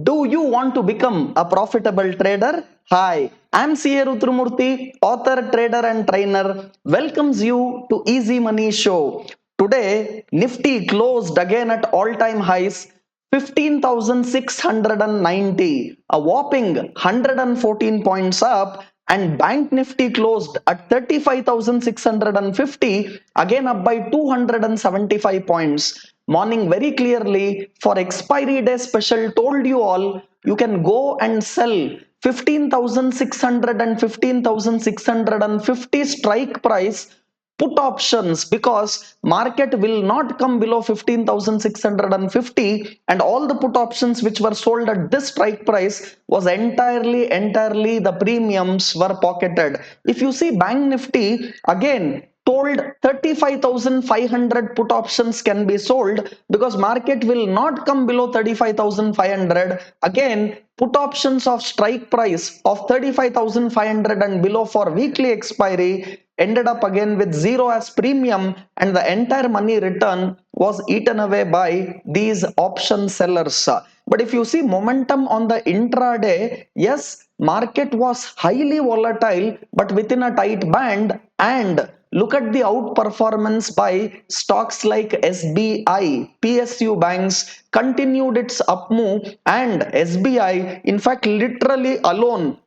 Do you want to become a profitable trader? Hi, I'm CA Rutrumurthy, author, trader, and trainer. Welcomes you to Easy Money Show. Today, Nifty closed again at all-time highs, 15,690, a whopping 114 points up, and Bank Nifty closed at 35,650, again up by 275 points. Morning very clearly for expiry day special told you all you can go and sell 15,600 and 15,650 strike price put options because market will not come below 15,650, and all the put options which were sold at this strike price was entirely the premiums were pocketed. If you see Bank Nifty again told 35,500 put options can be sold because market will not come below 35,500. Again, put options of strike price of 35,500 and below for weekly expiry ended up again with zero as premium, and the entire money return was eaten away by these option sellers. But if you see momentum on the intraday, yes, market was highly volatile but within a tight band, and look at the outperformance by stocks like SBI, PSU banks continued its up move, and SBI in fact literally alone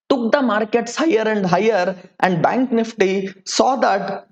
took the markets higher and higher, and Bank Nifty saw that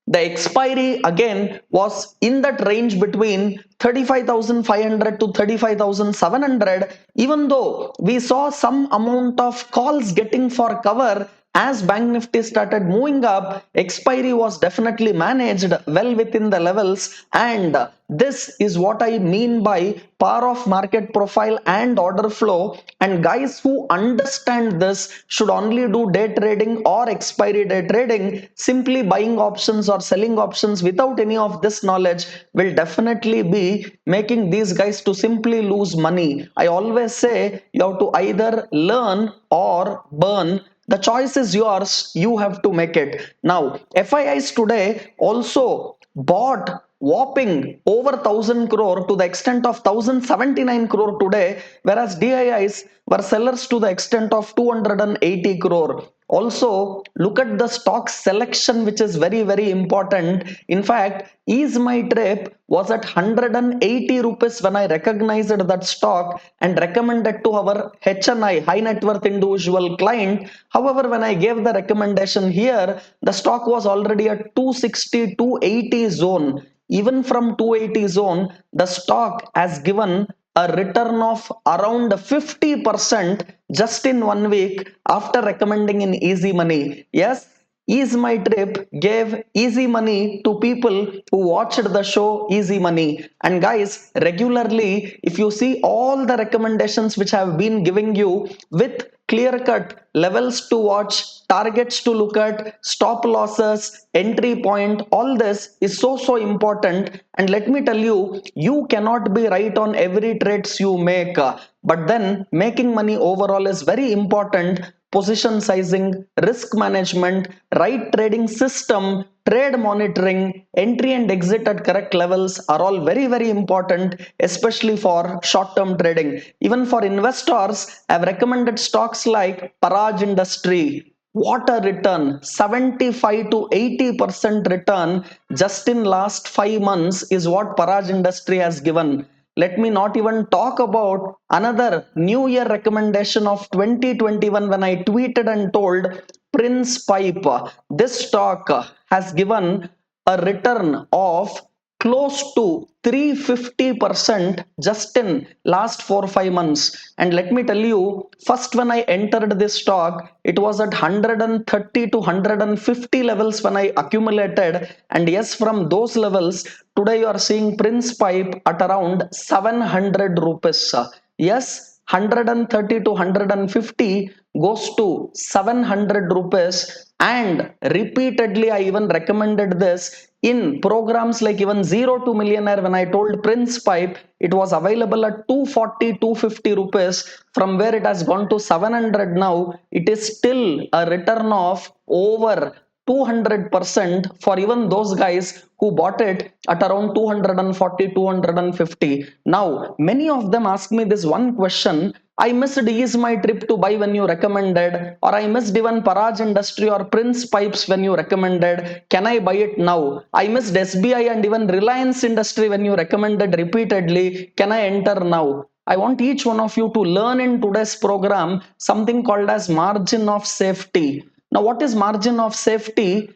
the expiry again was in that range between 35,500 to 35,700. Even though we saw some amount of calls getting for cover as Bank Nifty started moving up, expiry was definitely managed well within the levels, and this is what I mean by power of market profile and order flow. And guys who understand this should only do day trading or expiry day trading. Simply buying options or selling options without any of this knowledge will definitely be making these guys to simply lose money. I always say you have to either learn or burn. The choice is yours, you have to make it. Now FIIs today also bought whopping over 1,000 crore to the extent of 1,079 crore today, whereas DIIs were sellers to the extent of 280 crore. Also, look at the stock selection, which is very important. In fact, Ease My Trip was at 180 rupees when I recognized that stock and recommended to our HNI, high net worth individual client. However, when I gave the recommendation here, the stock was already at 260, 280 zone. Even from 280 zone, the stock has given a return of around 50% just in 1 week after recommending in Easy Money. Yes, Ease My Trip gave easy money to people who watched the show Easy Money. And guys, regularly, if you see all the recommendations which I have been giving you with clear cut levels to watch, targets to look at, stop losses, entry point, all this is so important. And let me tell you, you cannot be right on every trades you make, but then making money overall is very important. Position sizing, risk management, right trading system, trade monitoring, entry and exit at correct levels are all very important, especially for short term trading. Even for investors, I've recommended stocks like Paraj Industry. What a return, 75 to 80% return just in last 5 months is what Paraj Industry has given. Let me not even talk about another new year recommendation of 2021 when I tweeted and told Prince Pipe. This stock has given a return of close to 350% just in last 4 5 months. And let me tell you, first when I entered this stock, it was at 130 to 150 levels when I accumulated, and yes, from those levels today you are seeing Prince Pipe at around 700 rupees. Yes, 130 to 150 goes to 700 rupees, and repeatedly I even recommended this in programs like even Zero to Millionaire. When I told Prince Pipe, it was available at 240 250 rupees. From where it has gone to 700 now, it is still a return of over 200% for even those guys who bought it at around 240, 250. Now, many of them ask me this one question. I missed Ease My Trip to buy when you recommended, or I missed even Paraj Industry or Prince Pipes when you recommended. Can I buy it now? I missed SBI and even Reliance Industry when you recommended repeatedly. Can I enter now? I want each one of you to learn in today's program something called as margin of safety. Now, what is margin of safety?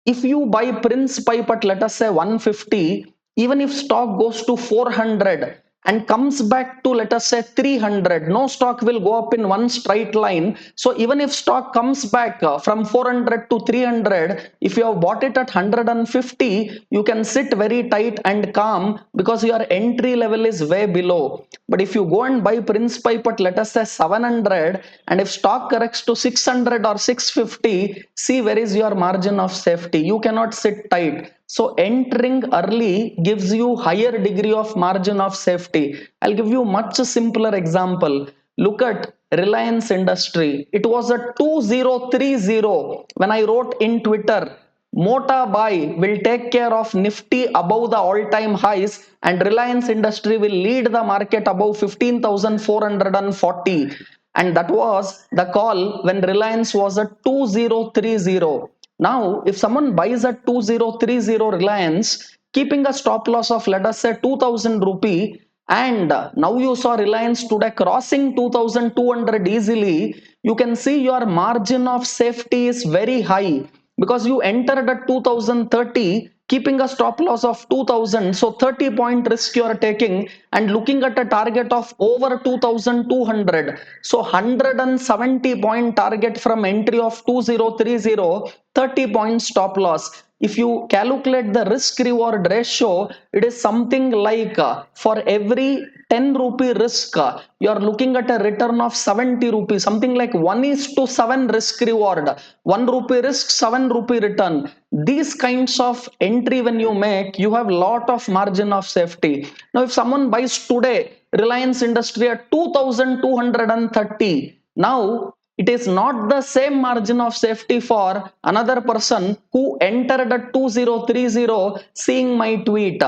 If you buy Prince pipe at let us say 150, even if stock goes to 400 and comes back to let us say 300, no stock will go up in one straight line. So even if stock comes back from 400 to 300, if you have bought it at 150, you can sit very tight and calm because your entry level is way below. But if you go and buy Prince pipe at let us say 700, and if stock corrects to 600 or 650, see where is your margin of safety. You cannot sit tight. So entering early gives you higher degree of margin of safety. I'll give you much simpler example. Look at Reliance Industry. It was a 2030 when I wrote in Twitter, Mota buy will take care of Nifty above the all-time highs, and Reliance Industry will lead the market above 15,440. And that was the call when Reliance was at 2030. Now, if someone buys at 2030 Reliance, keeping a stop loss of let us say 2000 rupee, and now you saw Reliance today crossing 2200 easily, you can see your margin of safety is very high because you entered at 2030 keeping a stop loss of 2000, so 30-point risk you are taking and looking at a target of over 2200, so 170-point target from entry of 2030, 30-point stop loss. If you calculate the risk reward ratio, it is something like for every 10 rupee risk, you are looking at a return of 70 rupees, something like 1 is to 7 risk reward, 1 rupee risk, 7 rupee return. These kinds of entry when you make, you have lot of margin of safety. Now, if someone buys today Reliance Industry at 2230, now it is not the same margin of safety for another person who entered at 2030 seeing my tweet,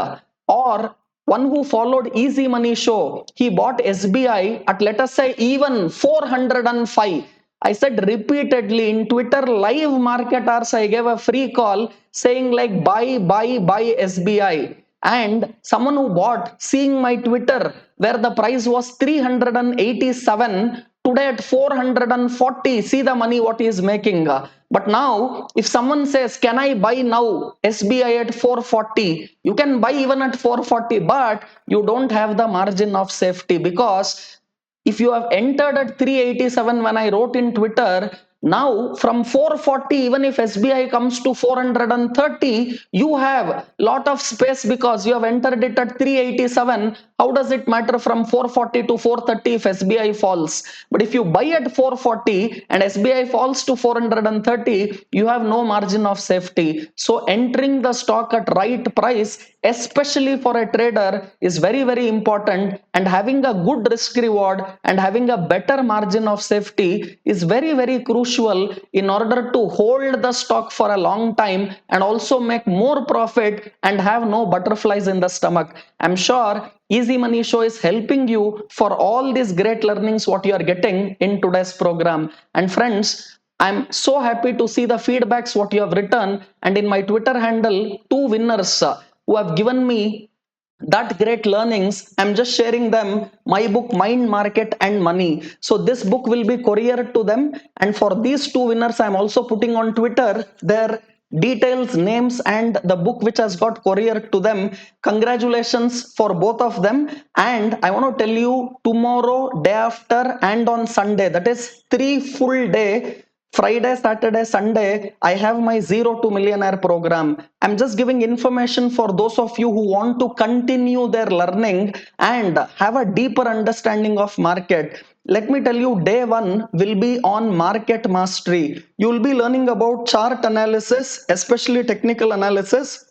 or one who followed Easy Money Show. He bought SBI at let us say even 405. I said repeatedly in Twitter live market hours, I gave a free call saying like buy SBI. And someone who bought seeing my Twitter where the price was 387, today at 440, see the money what he is making. But now if someone says can I buy now SBI at 440, you can buy even at 440, but you don't have the margin of safety because if you have entered at 387 when I wrote in Twitter, now from 440, even if SBI comes to 430, you have lot of space because you have entered it at 387. How does it matter from 440 to 430 if SBI falls? But if you buy at 440 and SBI falls to 430, you have no margin of safety. So entering the stock at right price, especially for a trader, is very very important, and having a good risk reward and having a better margin of safety is very very crucial in order to hold the stock for a long time and also make more profit and have no butterflies in the stomach. I'm sure Easy Money Show is helping you for all these great learnings what you are getting in today's program. And friends, I'm so happy to see the feedbacks what you have written, and in my Twitter handle, two winners who have given me that great learnings. I'm just sharing them my book Mind, Market and Money. So this book will be couriered to them, and for these two winners I'm also putting on Twitter their details, names and the book which has got couriered to them. Congratulations for both of them. And I want to tell you, tomorrow, day after and on Sunday, that is 3 full day, Friday, Saturday, Sunday, I have my Zero to Millionaire program. I'm just giving information for those of you who want to continue their learning and have a deeper understanding of market. Let me tell you, day one will be on market mastery. You will be learning about chart analysis, especially technical analysis,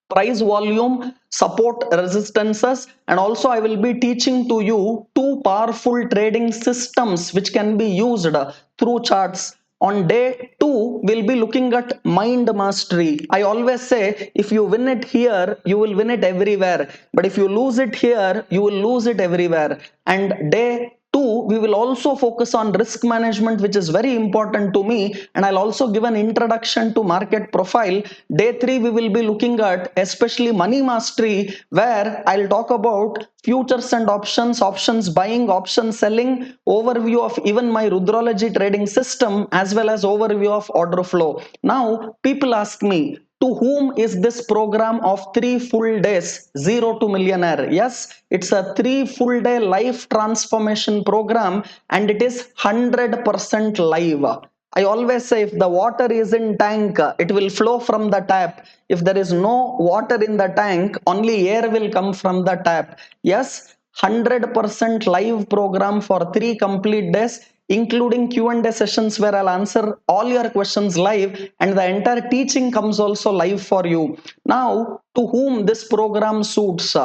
price volume, support, resistances, and also I will be teaching to you two powerful trading systems which can be used through charts. On day 2, we'll be looking at mind mastery. I always say if you win it here, you will win it everywhere. But if you lose it here, you will lose it everywhere. And day 2, we will also focus on risk management, which is very important to me. And I'll also give an introduction to market profile. Day 3, we will be looking at especially money mastery, where I'll talk about futures and options, options buying, options selling, overview of even my Rudrology trading system, as well as overview of order flow. Now, people ask me, to whom is this program of 3 full days, zero to millionaire? Yes, it's a 3 full day life transformation program, and it is 100% live. I always say if the water is in tank, it will flow from the tap. If there is no water in the tank, only air will come from the tap. Yes, 100% live program for 3 complete days, including Q&A sessions where I'll answer all your questions live, and the entire teaching comes also live for you. Now, to whom this program suits?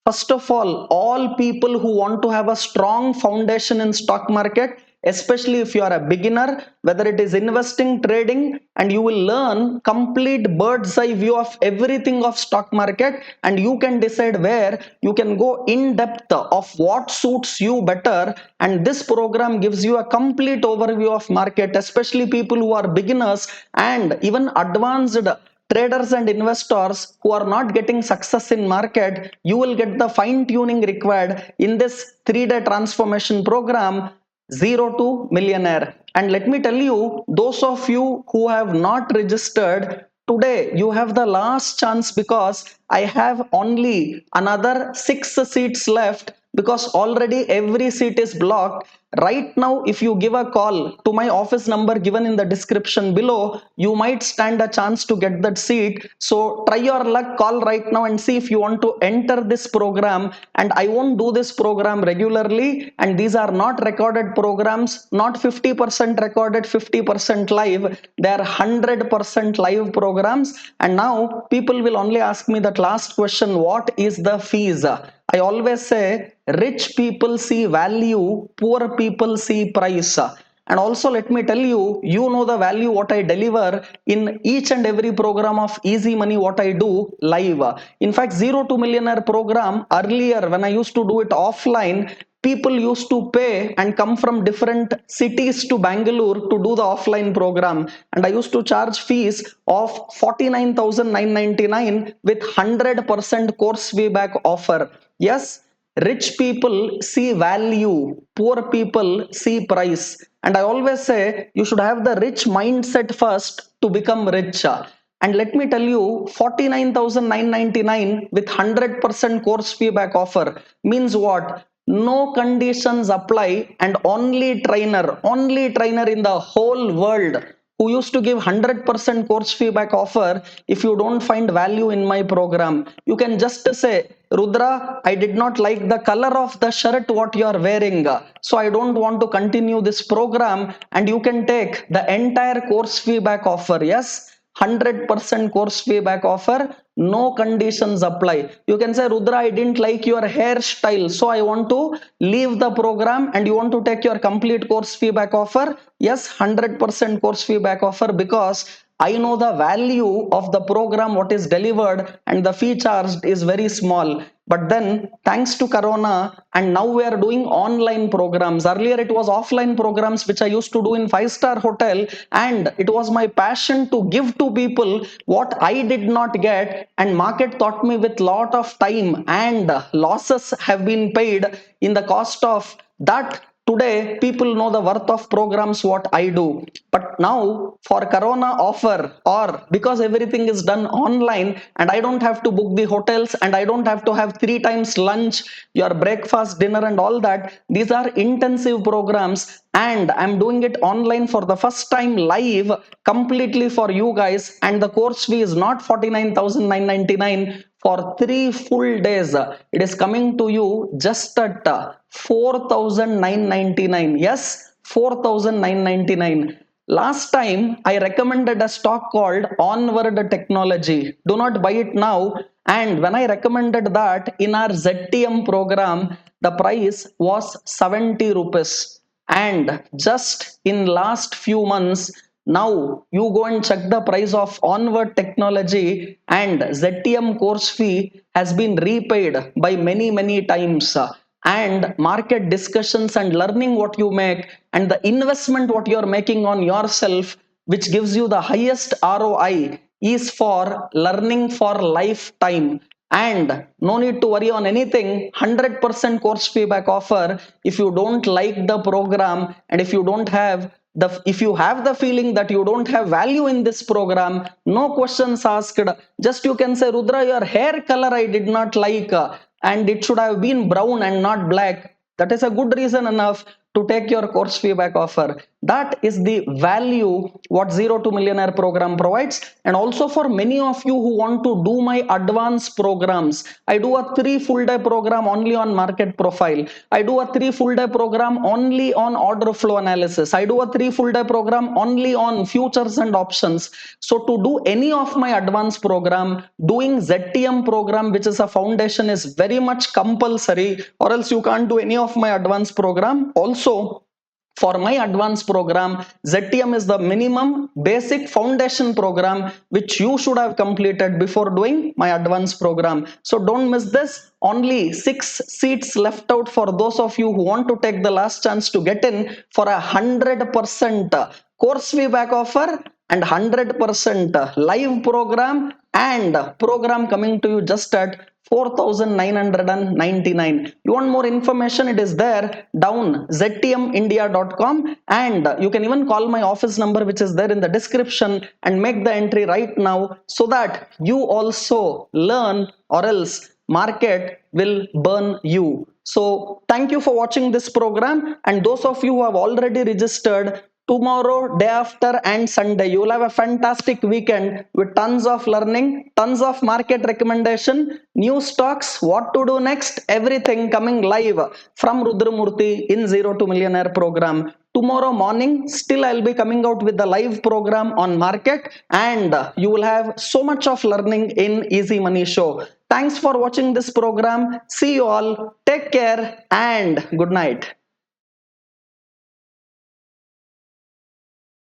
First of all people who want to have a strong foundation in stock market, especially if you are a beginner, whether it is investing, trading, and you will learn complete bird's eye view of everything of stock market, and you can decide where you can go in depth of what suits you better. And this program gives you a complete overview of market, especially people who are beginners and even advanced traders and investors who are not getting success in market. You will get the fine tuning required in this 3 day transformation program, zero to millionaire. And let me tell you, those of you who have not registered, today you have the last chance, because I have only another 6 seats left, because already every seat is blocked. Right now, if you give a call to my office number given in the description below, you might stand a chance to get that seat. So try your luck, call right now and see if you want to enter this program. And I won't do this program regularly, and these are not recorded programs, not 50% recorded, 50% live. They are 100% live programs. And now people will only ask me that last question, what is the fees? I always say rich people see value, poor people see price. And also, let me tell you, you know the value what I deliver in each and every program of Easy Money, what I do live. In fact, Zero to Millionaire program, earlier when I used to do it offline, people used to pay and come from different cities to Bangalore to do the offline program. And I used to charge fees of 49,999 with 100% course fee back offer. Yes, rich people see value, poor people see price. And I always say you should have the rich mindset first to become rich. And let me tell you, 49,999 with 100% course fee back offer means what? No conditions apply, and only trainer in the whole world who used to give 100% course feedback offer. If you don't find value in my program, you can just say, Rudra, I did not like the color of the shirt what you are wearing, so I don't want to continue this program, and you can take the entire course feedback offer. Yes, 100% course feedback offer, no conditions apply. You can say, Rudra, I didn't like your hairstyle, so I want to leave the program, and you want to take your complete course feedback offer. Yes, 100% course feedback offer, because I know the value of the program what is delivered, and the fee charged is very small. But then thanks to Corona, and now we are doing online programs. Earlier it was offline programs which I used to do in 5-star hotel, and it was my passion to give to people what I did not get. And market taught me with lot of time, and losses have been paid in the cost of that. Today people know the worth of programs what I do. But now for Corona offer, or because everything is done online, and I don't have to book the hotels, and I don't have to have 3 times lunch, your breakfast, dinner and all that, these are intensive programs, and I'm doing it online for the first time live completely for you guys. And the course fee is not 49,999 for 3 full days. It is coming to you just at 4,999. Yes, 4,999. Last time I recommended a stock called Onward Technology. Do not buy it now. And when I recommended that in our ZTM program, the price was 70 rupees. And just in last few months, now you go and check the price of Onward Technology, and ZTM course fee has been repaid by many times. And market discussions and learning what you make, and the investment what you are making on yourself, which gives you the highest ROI, is for learning for lifetime. And no need to worry on anything. 100% course feedback offer. If you don't like the program, and if you have the feeling that you don't have value in this program, no questions asked, just you can say, Rudra, your hair color I did not like, and it should have been brown and not black. That is a good reason enough to take your course feedback offer. That is the value what Zero to Millionaire program provides. And also for many of you who want to do my advanced programs, I do a 3 full day program only on market profile. I do a 3 full day program only on order flow analysis. I do a 3 full day program only on futures and options. So to do any of my advanced program, doing ZTM program, which is a foundation, is very much compulsory, or else you can't do any of my advanced program. Also, for my advanced program, ZTM is the minimum basic foundation program which you should have completed before doing my advanced program. So don't miss this. Only 6 seats left out for those of you who want to take the last chance to get in for 100% course feedback offer and 100% live program, and program coming to you just at 4,999. You want more information? It is there down ztmindia.com, and you can even call my office number which is there in the description and make the entry right now, so that you also learn, or else market will burn you. So thank you for watching this program, and those of you who have already registered, tomorrow, day after, and Sunday, you will have a fantastic weekend with tons of learning, tons of market recommendation, new stocks, what to do next, everything coming live from Rudramurthy in Zero to Millionaire program. Tomorrow morning, still I'll be coming out with the live program on market, and you will have so much of learning in Easy Money Show. Thanks for watching this program. See you all. Take care and good night.